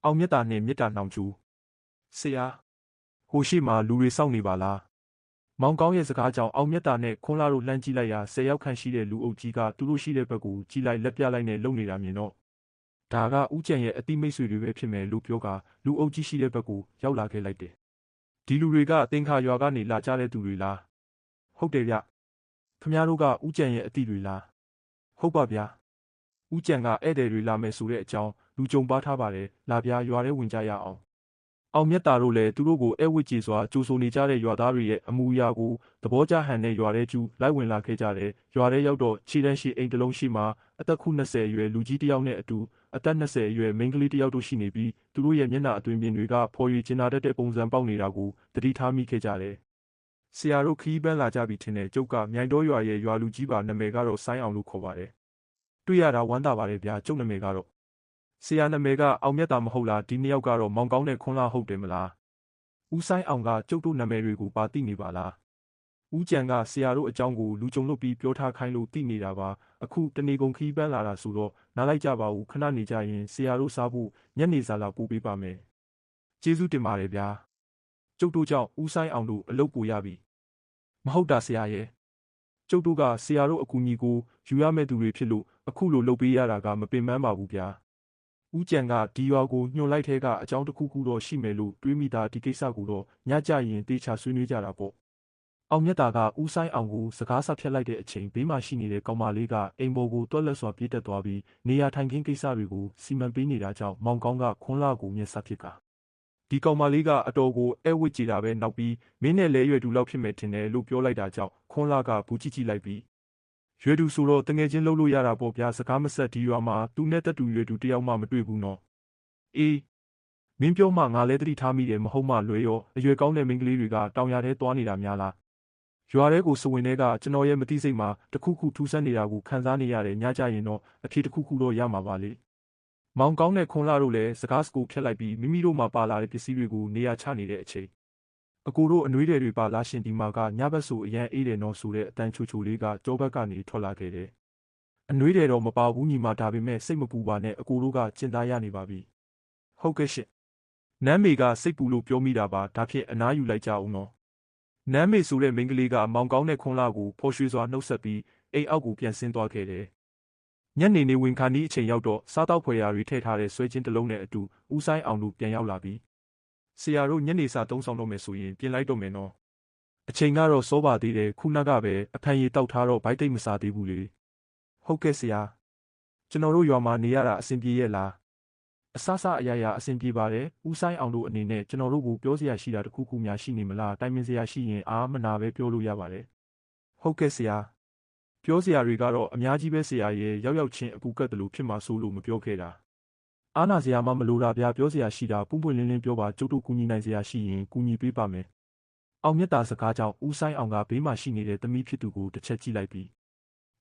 အောင်မြတ်တာနှင့်မြစ်တာနှောင်ကျူဆရာဟိုရှိမှလူတွေစောင့်နေပါလားမောင်ကောင်းရဲ့စကားကြောင့်အောင်မြတ်တာနဲ့ခွန်လာတို့လှမ်းကြည့်လိုက်ရာ10 ယောက်ခန့်ရှိတဲ့လူအုပ်ကြီးကသူတို့ရှိတဲ့ဘက်ကိုကြည့်လိုက်လက်ပြလိုက်နဲ့လုံနေတာမြင်တော့ဒါကဦးကျန်ရဲ့အတိမိတ်ဆွေတွေပဲဖြစ်မယ်လို့ပြောကလူအုပ်ကြီးရှိတဲ့ဘက်ကိုရောက်လာခဲ့လိုက်တယ်ဒီလူတွေကသင်္ခါရွာကနေလာကြတဲ့သူတွေလားဟုတ်တယ်ဗျခင်ဗျားတို့ကဦးကျန်ရဲ့အတိတွေလားဟုတ်ပါဗျာဦးကျန်ကဧည့်သည်တွေလာမယ်ဆိုတဲ့အကြောင်းလူကြုံပါထားပါတယ်လာဗျာရွာထဲဝင်ကြရအောင်အောင်မြတ်တာတို့လည်းသူတို့ကိုဧဝိကျေစွာကြိုဆိုနေကြတဲ့ရွာသားတွေရဲ့အမူအရာကိုသဘောကျဟန်နဲ့ရွာထဲကျူလိုက်ဝင်လာခဲ့ကြတယ်ရွာထဲရောက်တော့ခြေတန်းရှိအိမ်တစ်လုံးရှိမှအသက်ခု20အရွယ်လူကြီးတစ်ယောက်နဲ့အတူအသက်20အရွယ်မိန်းကလေးတစ်ယောက်တို့ရှိနေပြီးသူတို့ရဲ့မျက်နှာအတွင်ပြင်တွေကဖော်ရည်ကျင်နာတတ်တဲ့ပုံစံပေါက်နေတာကိုသတိထားမိခဲ့ကြတယ်ဆရာတို့ခီးပန်းလာကြပြီထင်တယ်ကျုပ်ကမြိုင်တော်ရွာရဲ့ရွာလူကြီးပါနာမည်ကတော့ဆိုင်းအောင်လို့ခေါ်ပါတယ်တွေ့ရတာဝမ်းသာပါတယ်ဗျာကျုပ်နာမည်ကတော့ဆရာနာမည်ကအောင်မြတ်တာမဟုတ်လားဒီနှစ်ယောက်ကတော့မောင်ကောင်းနဲ့ခွန်လာဟုတ်တယ်မလားဦးဆိုင်အောင်ကကျုပ်တို့နာမည်တွေကိုပါသိနေပါလားဦးကျန်ကဆရာတို့အကြောင်းကိုလူကြုံလို့ပြီးပြောထားခိုင်းလို့သိနေတာပါအခုတနေကုန်ခီးပန်းလာတာဆိုတော့နားလိုက်ကြပါဦးခဏနေကြရင်ဆရာတို့စားဖို့ညနေစာလာပို့ပေးပါမယ်ကျေးဇူးတင်ပါတယ်ဗျာကျုပ်တို့ကြောင့်ဦးဆိုင်အောင်တို့အလုပ်ကိုရပြီမဟုတ်တာဆရာရဲ့ကျုပ်တို့ကဆရာတို့အကူအညီကိုယူရမဲ့သူတွေဖြစ်လို့အခုလိုလုပ်ပေးရတာကမပင်ပန်းပါဘူးဗျာဦးကျန်ကဒီရွာကိုညှို့လိုက်ထဲကအကြောင်းတစ်ခုခုတော့ရှိမယ်လို့တွေးမိတာဒီကိစ္စကိုတော့ညကြရင်တေချာဆွေးနွေးကြတာပေါ့အောင်မြတ်တာကဦးဆိုင်အောင်ကိုစကားဆက်ဖြတ်လိုက်တဲ့အချိန်ဘေးမှာရှိနေတဲ့ကောင်မလေးကအိမ်ပေါ်ကိုတွက်လက်စွာပြေးတက်သွားပြီးနေရာထိုင်ခင်းကိစ္စတွေကိုစီမံပေးနေတာကြောင့်မောင်ကောင်းကခွန်လာကိုမျက်စိဖြစ်ကဒီကောင်မလေးကအတော်ကိုအဲဝစ်ကြည့်တာပဲနောက်ပြီးမင်းနဲ့လဲရွယ်တူလောက်ဖြစ်မယ်ထင်တယ်လို့ပြောလိုက်တာကြောင့်ခွန်လာကဘူးကြည့်ကြည့်လိုက်ပြီးရွယ်တူဆိုတော့တငယ်ချင်းလှုပ်လို့ရတာပေါ့ဗျာစကားမဆက်ဒီရွာမှာသူနဲ့တက်တူရွယ်တူတယောက်မှမတွေ့ဘူးနော်အေးမင်းပြောမှငါလဲသတိထားမိတယ်မဟုတ်မှလွယ်ရောအရွယ်ကောင်းတဲ့မိန်းကလေးတွေကတောင်ရထဲသွားနေတာများလားရွာထဲကိုစဝင်တဲ့ကကျွန်တော်ရဲ့မသိစိတ်မှာတခုခုထူးဆန်းနေတာကိုခံစားနေရတယ်ညကြရင်တော့အဖြေတခုခုတော့ရမှာပါလေမောင်ကောင်းတဲ့ခွန်လာတို့လည်းစကားစကူဖြတ်လိုက်ပြီးမိမိတို့မှပါလာတဲ့ပစ္စည်းတွေကိုနေရာချနေတဲ့အချိန်အကိုတို့အနှွေးတွေပါလာရှင်ဒီမှာကညဘက်ဆိုအရန်အေးတယ်နော်ဆိုတဲ့အတန်ချိုချိုလေးကကြောဘက်ကနေထွက်လာခဲ့တယ်။အနှွေးတွေတော့မပါဘူးညီမဒါပေမဲ့စိတ်မပူပါနဲ့အကိုတို့ကကျင်သားရနေပါပြီ။ဟုတ်ကဲ့ရှင်။နမ်းမေကစိတ်ပူလို့ပြောမိတာပါဒါဖြင့်အနားယူလိုက်ကြအောင်နော်။နမ်းမေဆိုတဲ့မိန်းကလေးကမောင်ကောင်းတဲ့ခွန်လာကိုဖော်ရွှေစွာနှုတ်ဆက်ပြီးအိမ်အောက်ကိုပြန်ဆင်းသွားခဲ့တယ်။ညနေနေဝင်ခါနီးအချိန်ရောက်တော့စားတောက်ဖွယ်ရာတွေထည့်ထားတဲ့ဆွဲချင်းတစ်လုံးနဲ့အတူဦးဆိုင်အောင်တို့ပြန်ရောက်လာပြီ။ဆရာတို့ညနေစာသုံးဆောင်တော့မယ်ဆိုရင်ပြင်လိုက်တော့မယ်နော်အချိန်ကတော့စောပါသေးတယ်ခုနကပဲအဖန်ရီတောက်ထားတော့ဘိုက်တိတ်မစားသေးဘူးလေဟုတ်ကဲ့ဆရာကျွန်တော်တို့ရွာမှာနေရတာအဆင်ပြေရဲ့လားအဆအရာရာအဆင်ပြေပါတယ်ဦးဆိုင်အောင်တို့အနေနဲ့ကျွန်တော်တို့ကိုပြောစရာရှိတာတခုခုများရှိနေမလားတိုင်ပင်စရာရှိရင်အားမနာပဲပြောလို့ရပါတယ်ဟုတ်ကဲ့ဆရာပြောစရာတွေကတော့အများကြီးပဲဆရာရဲ့ရောက်ချင်းအကူကတ်တယ်လို့ဖြစ်မှာစိုးလို့မပြောခဲ့တာအားနာစရာမှမလိုတာဗျာပြောစရာရှိတာပွန့်ပွန့်လင်းလင်းပြောပါကျုပ်တို့ကူညီနိုင်စရာရှိရင်ကူညီပေးပါမယ်အောင်မြတ်တာစကားကြောင့်ဦးဆိုင်အောင်ကဘေးမှာရှိနေတဲ့သမီးဖြစ်သူကိုတစ်ချက်ကြည့်လိုက်ပြီ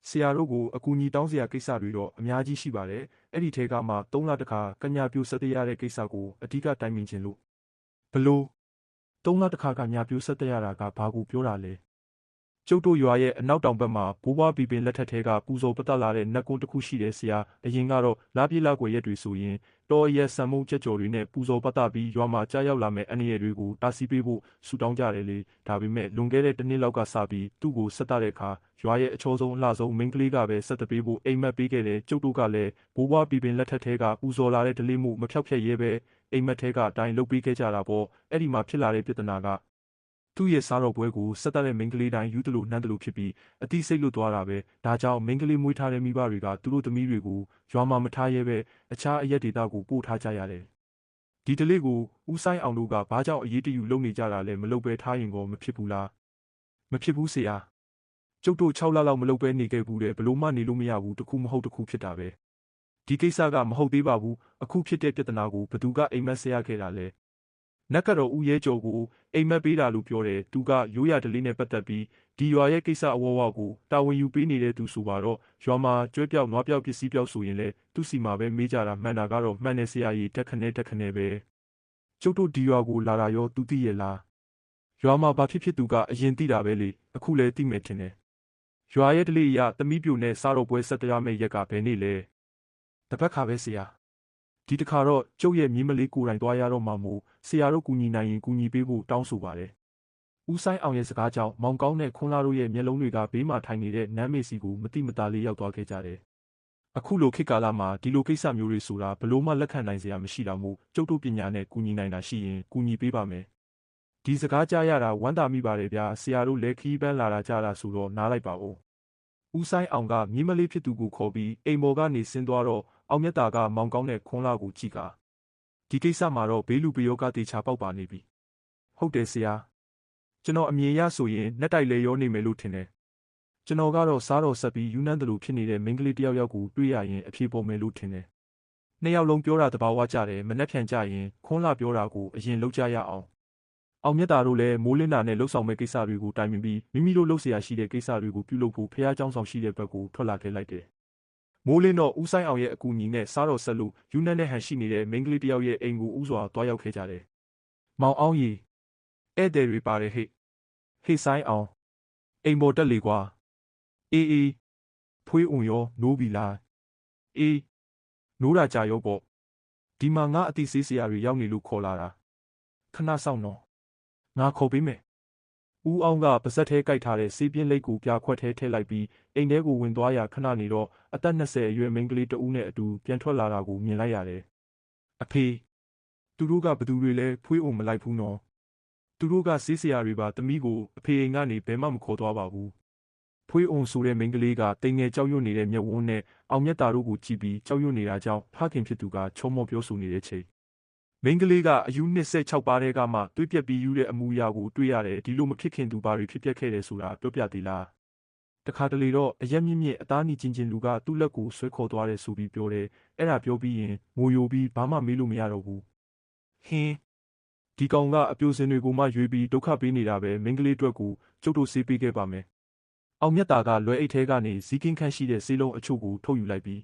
းဆရာတို့ကိုအကူအညီတောင်းစရာကိစ္စတွေတော့အများကြီးရှိပါတယ်အဲ့ဒီထဲကမှ3 လတခါကညာပြိုဆက်တရတဲ့ကိစ္စကိုအဓိကတိုင်ပင်ခြင်းလို့ဘလို့3 လတခါကညာပြိုဆက်တရတာကဘာကိုပြောတာလဲကျုပ်တို့ရွာရဲ့အနောက်တောင်ဘက်မှာဘိုးဘွားဘီပင်လက်ထက်ထဲကပူဇော်ပတတ်လာတဲ့နတ်ကွန်းတစ်ခုရှိတယ်ဆရာအရင်ကတော့လားပြေးလားကွယ်ရက်တွေဆိုရင်တော်ရဲဆံမုံချက်ကြော်တွေနဲ့ပူဇော်ပတပြီးရွာမှာကြားရောက်လာမဲ့အနေရတွေကိုတာစီပေးဖို့ဆူတောင်းကြတယ်လေဒါပေမဲ့လွန်ခဲ့တဲ့တစ်နှစ်လောက်ကစပြီးသူ့ကိုဆက်တတဲ့အခါရွာရဲ့အချောဆုံးအလှဆုံးမိန်းကလေးကပဲဆက်တပေးဖို့အိမ်မက်ပေးခဲ့တယ်ကျုပ်တို့ကလည်းဘိုးဘွားဘီပင်လက်ထက်ထဲကပူဇော်လာတဲ့ဒလေးမှုမဖြောက်ဖြက်ရဲပဲအိမ်မက်ထဲကအတိုင်းလုပ်ပေးခဲ့ကြတာပေါ့အဲ့ဒီမှာဖြစ်လာတဲ့ပြဿနာကသူ့ရဲ့စားတော်ပွဲကိုဆက်တတဲ့မိန်းကလေးတိုင်းယူသလိုနှမ်းသလိုဖြစ်ပြီးအတိစိတ်လွတ်သွားတာပဲဒါကြောင့်မိန်းကလေးမွေးထားတဲ့မိဘတွေကသူတို့သမီးတွေကိုရွာမှာမထားရဲပဲအခြားအရက်ဒေသကိုပို့ထားကြရတယ်ဒီတလေးကိုဦးဆိုင်အောင်တို့ကဘာကြောင့်အရေးတယူလုပ်နေကြတာလဲမလုပ်ပဲထားရင်ကောမဖြစ်ဘူးလားမဖြစ်ဘူးဆရာကျုပ်တို့6 လလောက်မလုပ်ပဲနေခဲ့ဘူးတဲ့ဘလို့မှနေလို့မရဘူးတခုမဟုတ်တခုဖြစ်တာပဲဒီကိစ္စကမဟုတ်သေးပါဘူးအခုဖြစ်တဲ့ပြဿနာကိုဘသူကအိမ်မက်ဆရာခဲ့တာလဲနက်ကတော့ဦးရဲကျော်ကိုအိမ်မက်ပေးတာလို့ပြောတယ်သူကရိုးရဒလေးနဲ့ပတ်သက်ပြီးဒီရွာရဲ့ကိစ္စအဝဝကိုတာဝန်ယူပေးနေတဲ့သူဆိုပါတော့ရွာမှာကျွဲပြောက်နွားပြောက်ပစ္စည်းပြောက်ဆိုရင်လေသူ့စီမှာပဲမေးကြတာမှန်တာကတော့မှန်တယ်ဆရာကြီးတက်ခနဲ့ပဲကျုပ်တို့ဒီရွာကိုလာတာရောသူသိရဲ့လားရွာမှာဘာဖြစ်သူကအရင်သိတာပဲလေအခုလည်းသိမယ်ထင်တယ်ရွာရဲ့ဒလေးရသမီးပြိုနဲ့စားတော့ပွဲဆက်တရားမဲ့ရက်ကဘယ်နေ့လဲတပတ်ခါပဲဆရာ ဒီတစ်ခါတော့ကျုပ်ရဲ့မြေးမလေးကိုယ်တိုင်သွားရတော့မှမို့ဆရာတို့ကူညီနိုင်ရင်ကူညီပေးဖို့တောင်းဆိုပါတယ်။ဦးဆိုင်အောင်ရဲ့စကားကြောင့်မောင်ကောင်းနဲ့ခွန်လာတို့ရဲ့မျက်လုံးတွေကဘေးမှာထိုင်နေတဲ့နမ်းမေစီကိုမတိမတာလေးရောက်သွားခဲ့ကြတယ်။အခုလိုခေတ်ကာလမှာဒီလိုကိစ္စမျိုးတွေဆိုတာဘလို့မှလက်ခံနိုင်စရာမရှိတာမို့ကျုပ်တို့ပညာနဲ့ကူညီနိုင်တာရှိရင်ကူညီပေးပါမယ်။ဒီစကားကြားရတာဝမ်းသာမိပါတယ်ဗျာဆရာတို့လည်းခီးပန်းလာတာကြတာဆိုတော့နားလိုက်ပါဦး။ဦးဆိုင်အောင်ကမြေးမလေးဖြစ်သူကိုခေါ်ပြီးအိမ်ပေါ်ကနေဆင်းသွားတော့အောင်မြတ်တာကမောင်ကောင်းနဲ့ခွန်လာကိုကြည့်ကာဒီကိစ္စမှာတော့ဘေးလူပယောကတေချာပေါက်ပါနေပြီဟုတ်တယ်ဆရာကျွန်တော်အမြင်ရဆိုရင်နှက်တိုက်လဲရောနေမယ်လို့ထင်တယ်ကျွန်တော်ကတော့စားတော်ဆက်ပြီးယူနန်းတယ်လို့ဖြစ်နေတဲ့မိန်းကလေးတယောက်ယောက်ကိုတွေ့ရရင်အဖြေပေါ်မယ်လို့ထင်တယ်နှစ်ယောက်လုံးပြောတာတဘာဝကြတယ်မနှက်ဖြန်ကြရင်ခွန်လာပြောတာကိုအရင်လုပ်ကြရအောင်အောင်မြတ်တာတို့လည်းမိုးလင်းတာနဲ့လှုပ်ဆောင်မဲ့ကိစ္စတွေကိုတိုင်ပင်ပြီးမိမိတို့လှုပ်เสียရှိတဲ့ကိစ္စတွေကိုပြုလုပ်ဖို့ဖះเจ้าဆောင်ရှိတဲ့ဘက်ကိုထွက်လာခဲ့လိုက်တယ်မိုးလင်းတော့ဦးဆိုင်အောင်ရဲ့အကူအညီနဲ့စားတော်ဆက်လို့ယူနန်းနဲ့ဟန်ရှိနေတဲ့မိန်းကလေးတယောက်ရဲ့အိမ်ကိုဦးစွာတွားရောက်ခဲ့ကြတယ်။မောင်အောင်ရီဧည့်သည်တွေပါတယ်ဟဲ့။ဟေ့ဆိုင်အောင်အိမ်ပေါ်တက်လေကွာ။အေးဖွေးုံရောနိုးပြီလား။အေးနိုးတာကြာရောပေါ့။ဒီမှာငါအတိစေးစရာတွေရောက်နေလို့ခေါ်လာတာ။ခဏဆောင်တော့ငါခေါ်ပေးမယ်။ဦးအောင်ကပါဇက်ထဲကြိုက်ထားတဲ့စေးပြင်းလိတ်ကိုပြာခွက်ထဲထည့်လိုက်ပြီးအိမ်ထဲကိုဝင်သွားရခဏနေတော့အသက်20အရွယ်မိန်းကလေးတဦးနဲ့အတူပြန်ထွက်လာတာကိုမြင်လိုက်ရတယ်။အဖေသူတို့ကဘသူတွေလဲဖွေးအောင်မလိုက်ဘူးနော်။သူတို့ကစေးစရာတွေပါသမီးကိုအဖေအိမ်ကနေဘယ်မှမခေါ်သွားပါဘူး။ဖွေးအောင်ဆိုတဲ့မိန်းကလေးကတိမ်ငယ်ကြောက်ရွံ့နေတဲ့မျက်ဝန်းနဲ့အောင်မြတ်တာတို့ကိုကြည့်ပြီးကြောက်ရွံ့နေတာကြောင့်ဖခင်ဖြစ်သူကချောမောပြောဆိုနေတဲ့ချိန်မိန်းကလေးကအယူ26ပါးထဲကမှတွေးပြက်ပြီးယူတဲ့အမူအရာကိုတွေ့ရတယ်ဒီလိုမဖြစ်ခင်သူဘာတွေဖြစ်ပျက်ခဲ့တယ်ဆိုတာပြောပြသေးလားတခါတလေတော့အရက်မြင့်မြင့်အသားနီချင်းလူကသူ့လက်ကိုဆွဲခေါ်သွားတယ်ဆိုပြီးပြောတယ်အဲ့ဒါပြောပြီးရင်ငိုယိုပြီးဘာမှမေးလို့မရတော့ဘူးဟင်းဒီကောင်ကအပြိုစင်တွေကိုမှရွေးပြီးဒုက္ခပေးနေတာပဲမိန်းကလေးအတွက်ကိုကျုပ်တို့ဆေးပေးခဲ့ပါမယ်အောင်မြတ်တာကလွယ်အိတ်ထဲကနေဇီးကင်းခန့်ရှိတဲ့ဆေးလုံးအချို့ကိုထုတ်ယူလိုက်ပြီ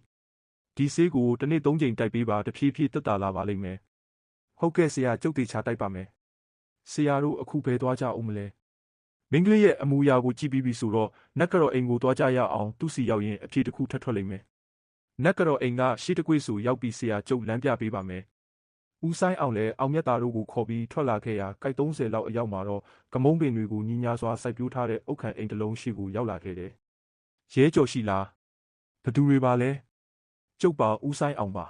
းဒီဆေးကိုတစ်နေ့3ချိန်တိုက်ပေးပါတဖြည်းဖြည်းတက်တာလာပါလိမ့်မယ်ဟုတ်ကဲ့ဆရာကျုပ်တေချာတိုက်ပါမယ်ဆရာတို့အခုဘယ်သွားကြအောင်မလဲမင်းကလေးရဲ့အမူအရာကိုကြည့်ပြီးပြီဆိုတော့နက်ကတော့အိမ်ကိုသွားကြရအောင်သူ့စီရောက်ရင်အဖြေတစ်ခုထပ်ထွက်လိမ့်မယ်နက်ကတော့အိမ်ကရှေ့တကွေ့ဆိုရောက်ပြီးဆရာကျုပ်လမ်းပြပေးပါမယ်ဦးဆိုင်အောင်လည်းအောင်မြတ်တာတို့ကိုခေါ်ပြီးထွက်လာခဲ့ရာကိုက်30လောက်အရောက်မှာတော့ကမုံပင်တွေကိုညီညာစွာစိုက်ပျိုးထားတဲ့အုတ်ခံအိမ်တစ်လုံးရှိကိုရောက်လာခဲ့တယ်ရဲကြော်ရှိလားဘသူတွေပါလဲကျုပ်ပါဦးဆိုင်အောင်ပါ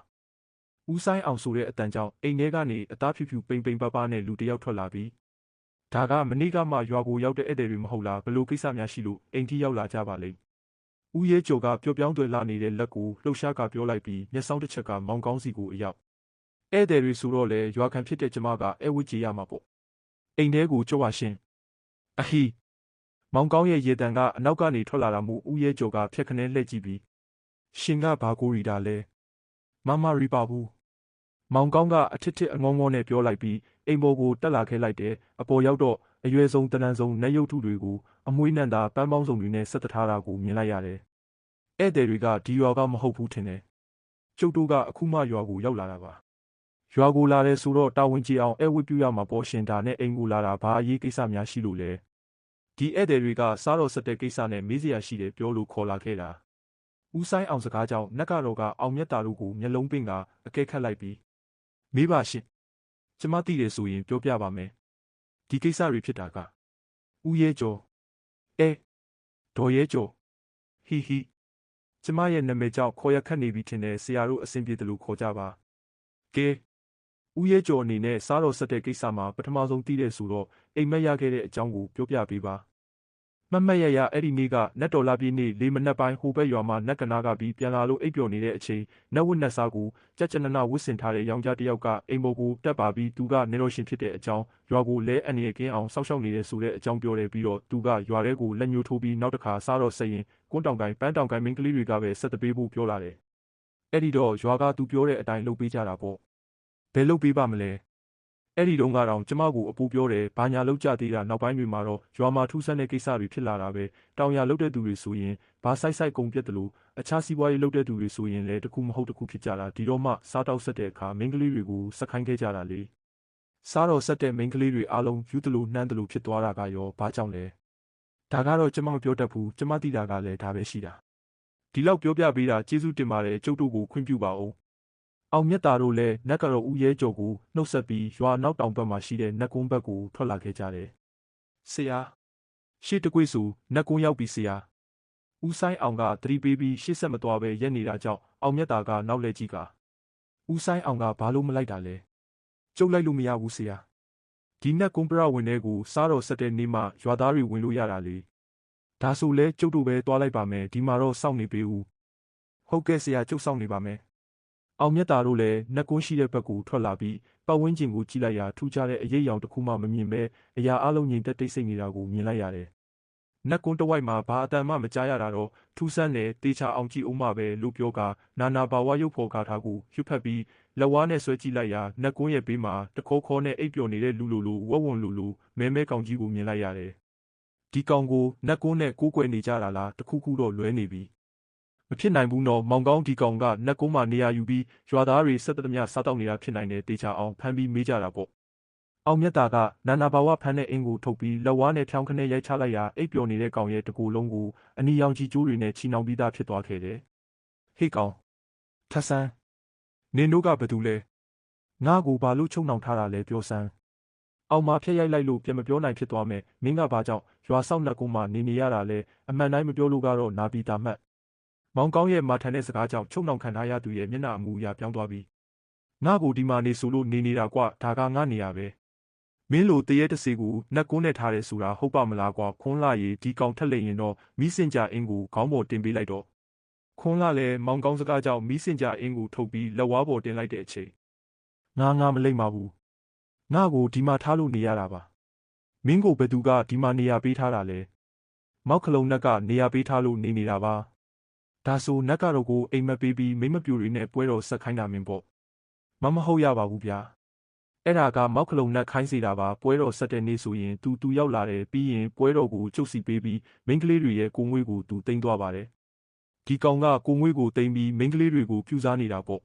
ဦးဆိုင်အောင်ဆိုတဲ့အတန်ကြောင့်အိမ်ထဲကနေအသားဖြူဖြူပိန်ပိန်ပါပါနဲ့လူတစ်ယောက်ထွက်လာပြီးဒါကမနေ့ကမှရွာကိုရောက်တဲ့ဧည့်သည်တွေမဟုတ်လားဘလို့ကိစ္စများရှိလို့အိမ်ထိရောက်လာကြပါလိမ့်ဦးရဲကျော်ကပျော့ပြောင်းသွယ်လာနေတဲ့လက်ကိုလှုပ်ရှားကပြောလိုက်ပြီးမျက်စောင်းတစ်ချက်ကမောင်ကောင်းစီကိုအရောက်ဧည့်သည်တွေဆိုတော့လေရွာခံဖြစ်တဲ့ကျမကအဲဝစ်ကြေးရမှာပေါ့အိမ်ထဲကိုကြွားရှင်အဟီမောင်ကောင်းရဲ့ရေတံကအနောက်ကနေထွက်လာတာမို့ဦးရဲကျော်ကဖြက်ခနဲလှည့်ကြည့်ပြီးရှင်ကဘာကိုရီတာလဲမမရီပါဘူးမောင်ကောင်းကအထစ်ထစ်အငုံငုံနဲ့ပြောလိုက်ပြီးအိမ်ပေါ်ကိုတက်လာခဲ့လိုက်တဲ့အပေါ်ရောက်တော့အရွယ်ဆုံးတနန်းဆုံးနတ်ရုပ်ထုတွေကိုအမွှေးနံတာပန်းပေါင်းစုံတွေနဲ့ဆက်တထားတာကိုမြင်လိုက်ရတယ်ဧည့်သည်တွေကဒီရွာကမဟုတ်ဘူးထင်တယ်ကျုပ်တို့ကအခုမှရွာကိုရောက်လာတာပါရွာကိုလာတယ်ဆိုတော့တာဝန်ကျေအောင်ဝတ်ပြုရမှာပေါ်ရှင်တာနဲ့အိမ်ကိုလာတာဘာအရေးကိစ္စများရှိလို့လဲဒီဧည့်သည်တွေကစားတော်ဆက်တဲ့ကိစ္စနဲ့မေးစရာရှိတယ်ပြောလို့ခေါ်လာခဲ့တာဦးဆိုင်အောင်စကားကြောင့်နက်ကတော့ကအောင်မြတ်တာတို့ကိုမျက်လုံးပင့်ကအကဲခတ်လိုက်ပြီးမေးပါရှင်ကျမသိတယ်ဆိုရင်ပြောပြပါမယ်ဒီကိစ္စတွေဖြစ်တာကဦးရဲကျော်ဒေါ်ရဲကျော်ဟီကျမရဲ့နာမည်ကြောင့်ခေါ်ရခတ်နေပြီထင်တယ်ဆရာတို့အဆင်ပြေတယ်လို့ခေါ်ကြပါကဲဦးရဲကျော်အနေနဲ့စားတော်ဆက်တဲ့ကိစ္စမှာပထမဆုံးသိတဲ့ဆိုတော့အိမ်မက်ရခဲ့တဲ့အကြောင်းကိုပြောပြပေးပါမမတ်ရအဲ့ဒီနေ့ကနတ်တော်လာပြည့်နေ့လေးမနက်ပိုင်းဟိုဘက်ရွာမှာနတ်ကနာကပြီးပြန်လာလို့အိပ်ပျော်နေတဲ့အချိန်နတ်ဝတ်နတ်စားကိုကြက်ကြနနဝတ်ဆင်ထားတဲ့ယောက်ျားတစ်ယောက်ကအိမ်ပေါ်ကိုတက်ပါပြီးသူကနေတော်ရှင်ဖြစ်တဲ့အကြောင်းရွာကိုလဲအန်ရကင်းအောင်စောက်ရှောက်နေတဲ့ဆိုတဲ့အကြောင်းပြောတယ်ပြီးတော့သူကရွာထဲကိုလက်ညှိုးထိုးပြီးနောက်တစ်ခါစားတော့ဆက်ရင်ကွန်းတောင်ကိုင်းပန်းတောင်ကိုင်းမင်းကလေးတွေကပဲဆက်တပေးဖို့ပြောလာတယ်အဲ့ဒီတော့ရွာကသူပြောတဲ့အတိုင်းလုပ်ပေးကြတာပေါ့ဘယ်လုပ်ပေးပါမလဲအဲ့ဒီတုန်းကတော့ကျမကိုအပူပြောတယ်ဘာညာလောက်ကြသေးတာနောက်ပိုင်းတွေမှာတော့ရွာမှာထူးဆန်းတဲ့ကိစ္စတွေဖြစ်လာတာပဲတောင်ရလောက်တဲ့သူတွေဆိုရင်ဘာဆိုင်ကုန်ပြတ်တယ်လို့အခြားစီးပွားရေးလုပ်တဲ့သူတွေဆိုရင်လည်းတခုမဟုတ်တခုဖြစ်ကြတာဒီတော့မှစားတောက်ဆက်တဲ့အခါမိန်းကလေးတွေကိုစက်ခိုင်းခဲ့ကြတာလေစားတော့ဆက်တဲ့မိန်းကလေးတွေအားလုံးယူသလိုနှမ်းသလိုဖြစ်သွားတာကရောဘာကြောင့်လဲဒါကတော့ကျမမပြောတတ်ဘူးကျမသိတာကလည်းဒါပဲရှိတာဒီလောက်ပြောပြပေးတာကျေးဇူးတင်ပါတယ်ကျုပ်တို့ကိုခွင့်ပြုပါဦး အောင်မြတ်တာတို့လည်းနတ်ကတော်ဦးရဲကျော်ကိုနှုတ်ဆက်ပြီးရွာနောက်တောင်ဘက်မှာရှိတဲ့နတ်ကုန်းဘက်ကိုထွက်လာခဲ့ကြတယ်။ဆရာရှေ့တကွေ့ဆိုနတ်ကုန်းရောက်ပြီဆရာ။ဦးဆိုင်အောင်ကသတိပေးပြီးရှေ့ဆက်မသွားပဲရက်နေတာကြောင့်အောင်မြတ်တာကနောက်လှည့်ကြည့်ကဦးဆိုင်အောင်ကဘာလို့မလိုက်တာလဲ။ကျုပ်လိုက်လို့မရဘူးဆရာ။ဒီနတ်ကုန်းပရဝင်တဲ့ကိုစားတော်ဆက်တဲ့နေ့မှရွာသားတွေဝင်လို့ရတာလေ။ဒါဆိုလဲကျုပ်တို့ပဲသွားလိုက်ပါမယ်ဒီမှာတော့စောင့်နေပေးဦး။ဟုတ်ကဲ့ဆရာကျုပ်စောင့်နေပါမယ်။အောင်မြတ်တာတို့လည်းနတ်ကုန်းရှိတဲ့ဘက်ကိုထွက်လာပြီးပတ်ဝန်းကျင်ကိုကြည့်လိုက်ရာထူးခြားတဲ့အရေးအယောင်တစ်ခုမှမမြင်ပဲအရာအလုံးငြိမ်သက်တိတ်ဆိတ်နေတာကိုမြင်လိုက်ရတယ်။နတ်ကုန်းတစ်ဝိုက်မှာဘာအတန်မှမကြားရတာတော့ထူးဆန်းတဲ့တေချာအောင်ကြည့်အောင်မှပဲလို့ပြောကနာနာဘာဝရုပ်ဖော်ကားထားကိုရွတ်ဖက်ပြီးလက်ဝါးနဲ့ဆွဲကြည့်လိုက်ရာနတ်ကုန်းရဲ့ဘေးမှာတခေါခေါနဲ့အိပ်ပျော်နေတဲ့လူလိုဝက်ဝံလိုမဲမဲကောင်ကြီးကိုမြင်လိုက်ရတယ်။ဒီကောင်ကိုနတ်ကုန်းနဲ့ကိုးကွယ်နေကြတာလားတခုခုတော့လွဲနေပြီ။မဖြစ်နိုင်ဘူးနော်မောင်ကောင်းဒီကောင်ကနတ်ကုန်းမှာနေရာယူပြီးရွာသားတွေဆက်သက်သမျှစားတောက်နေတာဖြစ်နိုင်တယ်တေချာအောင်ဖမ်းပြီးမေးကြတာပေါ့အောင်မြတ်တာကနာနာဘာဝဖမ်းတဲ့အင်းကိုထုတ်ပြီးလက်ဝါးနဲ့ဖြောင်းခနဲ့ရိုက်ချလိုက်ရာအိပ်ပျော်နေတဲ့ကောင်ရဲ့တကူလုံးကိုအနီရောင်ကြီးကျိုးတွေနဲ့ချီနှောင်ပြီးသားဖြစ်သွားခဲ့တယ်ဟေ့ကောင်ထဆန်းနင်တို့ကဘသူလဲငါ့ကိုဘာလို့ချုံနှောင်ထားတာလဲပြောစမ်းအောင်မဖျက်ရိုက်လိုက်လို့ပြန်မပြောနိုင်ဖြစ်သွားမယ်မင်းကဘာကြောင့်ရွာဆောက်နှက်ကုန်းမှာနေရတာလဲအမှန်တိုင်းမပြောလို့ကတော့နာပြီးတာမှတ်မောင်ကောင်းရဲ့မာထန်တဲ့စကားကြောင့်ချုံနှောင်ခံထားရသူရဲ့မျက်နှာအမူအရာပြောင်းသွားပြီးငါ့ကိုဒီမှာနေဆိုလို့နေနေတာကွာဒါကငါနေရပဲမင်းလိုတရေတစီကိုနတ်ကုန်းနဲ့ထားတယ်ဆိုတာဟုတ်ပါမလားကွာခွန်းလာရီဒီကောင်ထက်လိုက်ရင်တော့မိစင်ကြအင်းကိုခေါင်းပေါ်တင်ပေးလိုက်တော့ခွန်းလာလည်းမောင်ကောင်းစကားကြောင့်မိစင်ကြအင်းကိုထုတ်ပြီးလက်ဝါးပေါ်တင်လိုက်တဲ့အချိန်ငါမလိမ့်ပါဘူးငါ့ကိုဒီမှာထားလို့နေရတာပါမင်းကိုဘယ်သူကဒီမှာနေရာပေးထားတာလဲမောက်ခလုံးနတ်ကနေရာပေးထားလို့နေတာပါဒါဆိုနတ်ကတော့ကိုအိမ်မက်ပေးပြီးမိမပြူတွေနဲ့ပွဲတော်ဆက်ခိုင်းတာမင်းပေါ့မဟုတ်ရပါဘူးဗျာအဲ့ဒါကမောက်ခလုံးနတ်ခိုင်းစေတာပါပွဲတော်ဆက်တဲ့နေ့ဆိုရင်သူရောက်လာတယ်ပြီးရင်ပွဲတော်ကိုကျုပ်စီပေးပြီးမိန်းကလေးတွေရဲ့ကိုငွေကိုသူတိမ့်သွားပါတယ်ဒီကောင်ကကိုငွေကိုတိမ့်ပြီးမိန်းကလေးတွေကိုပြူစားနေတာပေါ့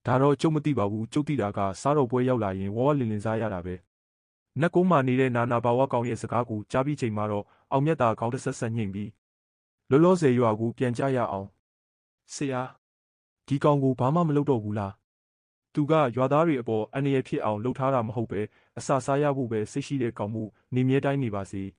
ဒါတော့ကျုပ်မသိပါဘူးကျုပ်သိတာကစားတော်ပွဲရောက်လာရင်ဝဝလင်လင်စားရတာပဲနတ်ကုန်းမှာနေတဲ့နာနာဘာဝကောင်ရဲ့စကားကိုကြားပြီးချိန်မှာတော့အောင်မြတ်တာခေါင်းတစ်ဆက်ဆက်ညှိပြီးလောလောဆယ်ရွာကိုပြန်ကြရအောင်ဆရာဒီကောင်ကိုဘာမှမလုပ်တော့ဘူးလားသူကရွာသားတွေအပေါ်အန္တရာယ်ဖြစ်အောင်လှုပ်ထားတာမဟုတ်ပဲအစာစားရဖို့ပဲစိတ်ရှိတဲ့ကောင်မှုနေမြဲတိုင်းနေပါစေ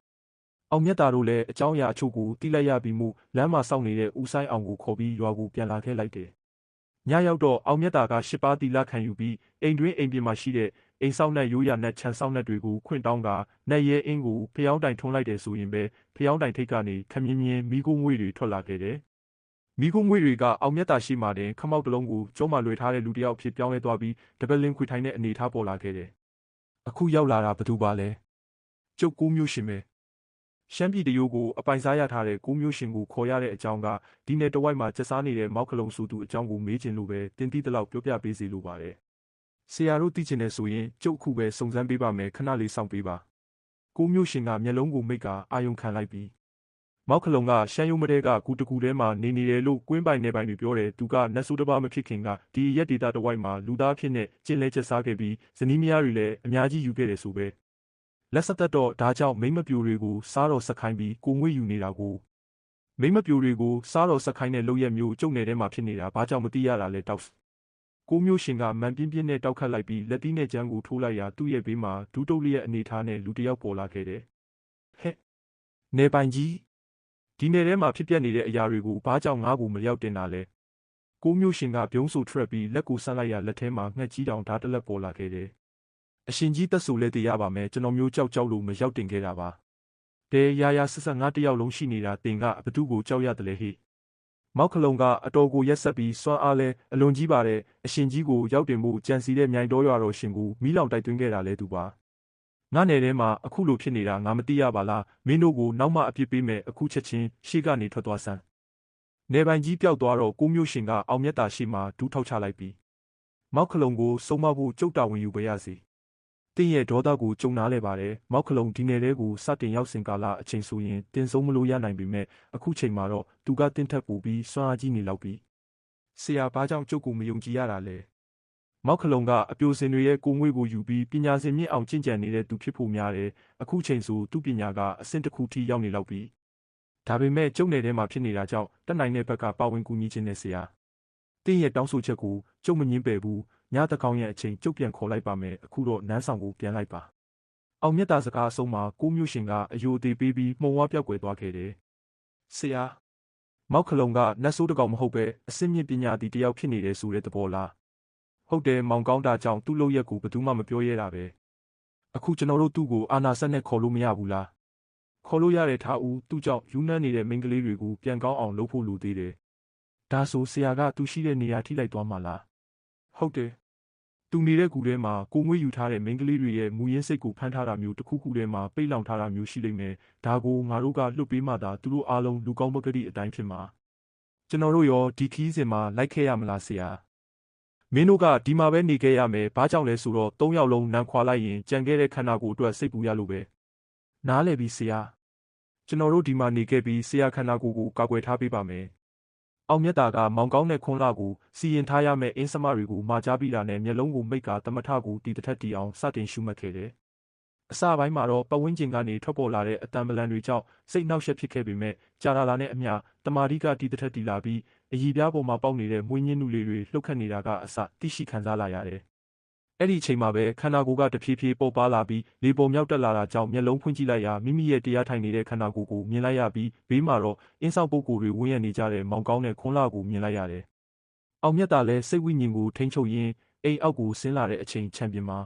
အောင်မြတ်တာတို့လည်းအကြောင်းအရာအချို့ကိုတိလိုက်ရပြီးမှလမ်းမှာစောင့်နေတဲ့ဦးဆိုင်အောင်ကိုခေါ်ပြီးရွာကိုပြန်လာခဲ့လိုက်တယ်ညရောက်တော့အောင်မြတ်တာကရှစ်ပါးတီလာခံယူပြီးအိမ်တွင်းအိမ်ပြင်မှာရှိတဲ့အိမ်ဆောင်နဲ့ရိုးရာနဲ့ခြံဆောင်နဲ့တွေကိုခွင့်တောင်းကနတ်ရဲအင်းကိုဖျောင်းတိုင်ထုံးလိုက်တယ်ဆိုရင်ပဲဖျောင်းတိုင်ထိတ်ကနေခမြင်းမြင်းမိခိုးငွေတွေထွက်လာခဲ့တယ်မိခိုးငွေတွေကအောင်မြတ်တာရှိမှတင်ခမောက်တလုံးကိုကျုံးမှလွှဲထားတဲ့လူတစ်ယောက်ဖြစ်ပြောင်းလဲသွားပြီးတပလင်းခွေထိုင်တဲ့အနေထားပေါ်လာခဲ့တယ်အခုရောက်လာတာဘသူပါလဲကျုပ်ကိုမျိုးရှင်ပဲရှမ်းပြည်တရိုးကိုအပိုင်စားရထားတဲ့ကိုမျိုးရှင်ကိုခေါ်ရတဲ့အကြောင်းကဒီနယ်တဝိုက်မှာကျဆားနေတဲ့မောက်ကလုံးစုသူအကြောင်းကိုမေးချင်လို့ပဲတင်းတီးတလောက်ပြောပြပေးစီလိုပါတယ်ဆရာတို့သိချင်တယ်ဆိုရင်ကျုပ်အခုပဲစုံစမ်းပေးပါမယ်ခဏလေးစောင့်ပေးပါကိုမျိုးရှင်ကမျက်လုံးကိုမိတ်ကအာယုံခံလိုက်ပြီးမောက်ကလုံးကရှမ်းရုံးမတဲကကူတကူထဲမှာနေတယ်လို့ကွင်းပိုင်နေပိုင်တွေပြောတယ်သူကနတ်ဆိုးတစ်ပါးမဖြစ်ခင်ကဒီရက်ဒေတာတဝိုက်မှာလူသားဖြစ်နေကျင်းလဲချက်စားခဲ့ပြီးဇနီးမယားတွေလည်းအများကြီးယူခဲ့တယ်ဆိုပဲလက်ဆက်သက်တော့ဒါကြောင့်မိမပြိုတွေကိုစားတော်ဆက်ခိုင်းပြီးကိုငွေယူနေတာကိုမိမပြိုတွေကိုစားတော်ဆက်ခိုင်းတဲ့လုပ်ရက်မျိုးကျုပ်နယ်ထဲမှာဖြစ်နေတာဘာကြောင့်မသိရတာလဲတောက်ကိုမျိုးရှင်ကမန်ပြင်းပြင်းနဲ့တောက်ခတ်လိုက်ပြီးလက်သီးနဲ့ကြမ်းကိုထိုးလိုက်ရာသူ့ရဲ့ဘေးမှာဒူးတုပ်လျက်အနေထားနဲ့လူတစ်ယောက်ပေါ်လာခဲ့တယ်ဟဲ့နေပိုင်ကြီးဒီနယ်ထဲမှာဖြစ်ပျက်နေတဲ့အရာတွေကိုဘာကြောင့်ငါ့ကိုမလျောက်တင်တာလဲကိုမျိုးရှင်ကပြုံးဆူထွက်ပြီးလက်ကိုဆန့်လိုက်ရလက်ထဲမှာငှက်ကြီးတောင်ဓာတ်တလက်ပေါ်လာခဲ့တယ်အရှင်ကြီးသက်ဆိုလဲတည်ရပါမယ်ကျွန်တော်မျိုးကြောက်လို့မရောက်တင်ခဲ့တာပါတဲရာဆက်ဆက်ငါတယောက်လုံးရှိနေတာတင်ကဘသူ့ကိုကြောက်ရတယ်လေဟိမောက်ခလုံးကအတော်ကိုရက်ဆက်ပြီးစွမ်းအားလဲအလွန်ကြီးပါတဲ့အရှင်ကြီးကိုရောက်တင်မှုကြံစီတဲ့မြိုင်တော်ရွာတော်ရှင်ကိုမီးလောင်တိုက်သွင်းခဲ့တာလဲသူပါငါနယ်ထဲမှာအခုလိုဖြစ်နေတာငါမသိရပါလားမင်းတို့ကိုနောက်မှအပြစ်ပေးမယ်အခုချက်ချင်းရှေ့ကနေထွက်သွားစမ်းနေပိုင်ကြီးပျောက်သွားတော့ကိုမျိုးရှင်ကအောင်မြတ်တာရှိမှဒူးထောက်ချလိုက်ပြီးမောက်ခလုံးကိုစုံမဖို့ကြုတ်တာဝင်ယူပေးရစီတင်းရဲ့ဒေါသကိုကြုံနာလဲပါတယ်မောက်ခလုံးဒီနယ်ထဲကိုစတင်ရောက်စဉ်ကာလအချိန်ဆိုရင်တင်းဆုံးမလို့ရနိုင်ပေမဲ့အခုချိန်မှာတော့သူကတင်းထက်ပူပြီးစွမ်းအားကြီးနေလောက်ပြီးဆရာဘာကြောင့်ကျုပ်ကိုမယုံကြည်ရတာလဲမောက်ခလုံးကအပြိုစင်တွေရဲ့ကိုငွေကိုယူပြီးပညာစင်မြင့်အောင်ကျင့်ကြံနေတဲ့သူဖြစ်ဖို့များတယ်အခုချိန်ဆိုသူ့ပညာကအဆင့်တစ်ခုထိရောက်နေလောက်ပြီးဒါပေမဲ့ကျုပ်နယ်ထဲမှာဖြစ်နေတာကြောင့်တက်နိုင်တဲ့ဘက်ကပါဝင်ကူညီခြင်းနဲ့ဆရာ တင်းရဲ့တောင်းဆိုချက်ကိုကျုပ်မငင်းပယ်ဘူးညတကောင်ရဲ့အချိန်ကျုပ်ပြန်ခေါ်လိုက်ပါမယ်အခုတော့နန်းဆောင်ကိုပြန်လိုက်ပါအောင်မြတ်တာစကားအဆုံးမှာကိုမျိုးရှင်ကအယိုသေးပေးပြီးမှုံဝါပြောက်ကွယ်သွားခဲ့တယ်ဆရာမောက်ခလုံကနတ်ဆိုးတကောင်မဟုတ်ပဲအစင်းမြင့်ပညာသည်တယောက်ဖြစ်နေတယ်ဆိုတဲ့သဘောလားဟုတ်တယ်မောင်ကောင်းတာကြောင့်သူ့လုပ်ရက်ကိုဘယ်သူမှမပြောရဲတာပဲအခုကျွန်တော်တို့သူ့ကိုအာနာဆက်နဲ့ခေါ်လို့မရဘူးလားခေါ်လို့ရတဲ့ထားဦးသူ့ကြောင့်ယူနှမ်းနေတဲ့မိန်းကလေးတွေကိုပြန်ကောင်းအောင်လုပ်ဖို့လိုသေးတယ်ဒါဆိုဆရာကသူရှိတဲ့နေရာထိလိုက်သွားမှာလားဟုတ်တယ်သူနေတဲ့ကူထဲမှာကိုမွေးယူထားတဲ့မိန်းကလေးတွေရဲ့မူရင်းစိတ်ကိုဖမ်းထားတာမျိုးတစ်ခုခုထဲမှာပိတ်လောင်ထားတာမျိုးရှိလိမ့်မယ်ဒါကိုငါတို့ကလွတ်ပေးမှသာသူတို့အားလုံးလူကောင်းပကတိအတိုင်းဖြစ်မှာကျွန်တော်တို့ရောဒီခီးစဉ်မှာလိုက်ခဲ့ရမလားဆရာမင်းတို့ကဒီမှာပဲနေခဲ့ရမယ်ဘာကြောင့်လဲဆိုတော့၃ယောက်လုံးနန်းခွာလိုက်ရင်ကြံခဲ့တဲ့ခန္ဓာကိုယ်အတွက်စိတ်ပူရလို့ပဲနားလည်ပြီဆရာကျွန်တော်တို့ဒီမှာနေခဲ့ပြီးဆရာခန္ဓာကိုယ်ကိုကာကွယ်ထားပေးပါမယ်အောင်မြတ်တာကမောင်ကောင်းတဲ့ခွန်းလာကိုစီရင်ထားရမယ့်အင်းစမတွေကိုမှာကြားပြီးတာနဲ့မျက်လုံးကိုမိတ်ကသမထကိုတီတစ်ထက်တီအောင်စတင်ရှုမှတ်ခဲ့တယ်အစပိုင်းမှာတော့ပတ်ဝန်းကျင်ကနေထွက်ပေါ်လာတဲ့အတံပလန်တွေကြောင့်စိတ်နှောက်ယှက်ဖြစ်ခဲ့ပေမဲ့ကြာလာနဲ့အမျှတမာတိကတီတစ်ထက်တီလာပြီးအည်ပြားပေါ်မှာပေါက်နေတဲ့မွေးညင်းနုလေးတွေလှုပ်ခတ်နေတာကအစသိရှိခံစားလာရတယ်အဲ့ဒီအချိန်မှာပဲခန္ဓာကိုယ်ကတဖြည်းဖြည်းပေါ်ပါလာပြီးလေပေါ်မြောက်တက်လာတာကြောင့်မျက်လုံးဖွင့်ကြည့်လိုက်ရာမိမိရဲ့တရားထိုင်နေတဲ့ခန္ဓာကိုယ်ကိုမြင်လိုက်ရပြီးဘေးမှာတော့အင်းဆောင်ပုဂ္ဂိုလ်တွေဝန်းရံနေကြတဲ့မောင်ကောင်းတဲ့ခွန်းလာကိုမြင်လိုက်ရတယ်။အောင်မြတ်တာလည်းစိတ်ဝိညာဉ်ကိုထိန်းချုပ်ရင်းအိမ်အောက်ကိုဆင်းလာတဲ့အချိန်ချန်ပီယံမှာ